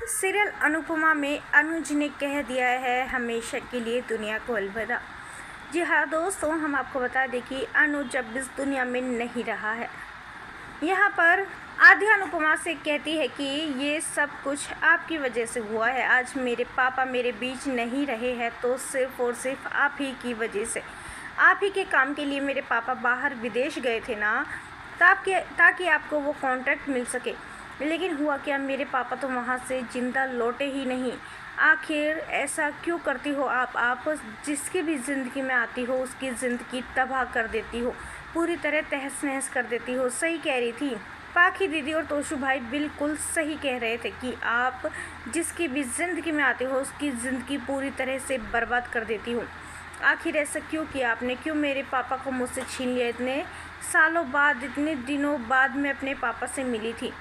Serial Anupama में अनुज ने कह दिया है हमेशा के लिए दुनिया को अलविदा। जी हाँ दोस्तों, हम आपको बता दें कि अनुज अब इस दुनिया में नहीं रहा है। यहाँ पर आद्या अनुपमा से कहती है कि ये सब कुछ आपकी वजह से हुआ है। आज मेरे पापा मेरे बीच नहीं रहे हैं तो सिर्फ़ और सिर्फ आप ही की वजह से। आप ही के काम के लिए मेरे पापा बाहर विदेश गए थे ना, ताकि आपको वो कॉन्ट्रैक्ट मिल सके। लेकिन हुआ क्या, मेरे पापा तो वहाँ से ज़िंदा लौटे ही नहीं। आखिर ऐसा क्यों करती हो आप जिसकी भी ज़िंदगी में आती हो उसकी ज़िंदगी तबाह कर देती हो, पूरी तरह तहस नहस कर देती हो। सही कह रही थी पाखी दीदी और तोशु भाई, बिल्कुल सही कह रहे थे कि आप जिसकी भी ज़िंदगी में आते हो उसकी ज़िंदगी पूरी तरह से बर्बाद कर देती हो। आखिर ऐसा क्यों किया आपने? क्यों मेरे पापा को मुझसे छीन लिया? इतने सालों बाद, इतने दिनों बाद मैं अपने पापा से मिली थी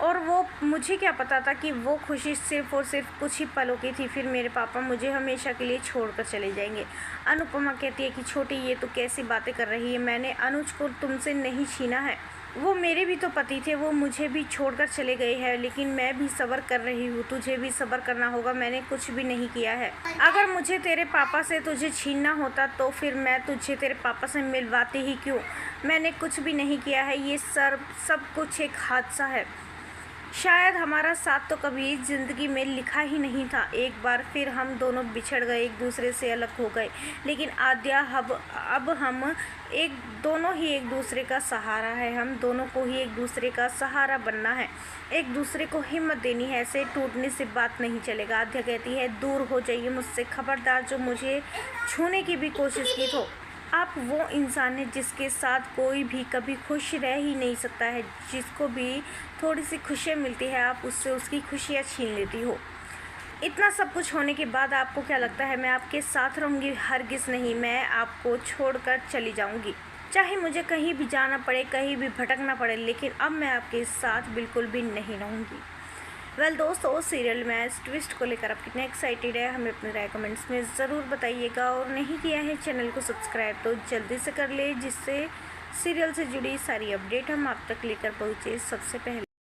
और वो मुझे क्या पता था कि वो खुशी सिर्फ़ और सिर्फ कुछ ही पलों की थी। फिर मेरे पापा मुझे हमेशा के लिए छोड़कर चले जाएंगे। अनुपमा कहती है कि छोटी, ये तो कैसी बातें कर रही है? मैंने अनुज को तुमसे नहीं छीना है, वो मेरे भी तो पति थे, वो मुझे भी छोड़कर चले गए हैं। लेकिन मैं भी सब्र कर रही हूँ, तुझे भी सब्र करना होगा। मैंने कुछ भी नहीं किया है। अगर मुझे तेरे पापा से तुझे छीनना होता तो फिर मैं तुझे तेरे पापा से मिलवाती ही क्यों? मैंने कुछ भी नहीं किया है। ये सब कुछ एक हादसा है। शायद हमारा साथ तो कभी ज़िंदगी में लिखा ही नहीं था। एक बार फिर हम दोनों बिछड़ गए, एक दूसरे से अलग हो गए। लेकिन आद्या, अब हम दोनों ही एक दूसरे का सहारा है। हम दोनों को ही एक दूसरे का सहारा बनना है, एक दूसरे को हिम्मत देनी है। ऐसे टूटने से बात नहीं चलेगा। आद्या कहती है दूर हो जाइए मुझसे, खबरदार जो मुझे छूने की भी कोशिश की तो। आप वो इंसान है जिसके साथ कोई भी कभी खुश रह ही नहीं सकता है। जिसको भी थोड़ी सी खुशियाँ मिलती है आप उससे उसकी खुशियाँ छीन लेती हो। इतना सब कुछ होने के बाद आपको क्या लगता है मैं आपके साथ रहूँगी? हरगिज़ नहीं, मैं आपको छोड़कर चली जाऊँगी। चाहे मुझे कहीं भी जाना पड़े, कहीं भी भटकना पड़े, लेकिन अब मैं आपके साथ बिल्कुल भी नहीं रहूँगी। वेल दोस्तों, सीरियल में इस ट्विस्ट को लेकर आप कितने एक्साइटेड है हमें अपने राय कमेंट्स में ज़रूर बताइएगा। और नहीं किया है चैनल को सब्सक्राइब तो जल्दी से कर ले, जिससे सीरियल से जुड़ी सारी अपडेट हम आप तक लेकर पहुँचे सबसे पहले।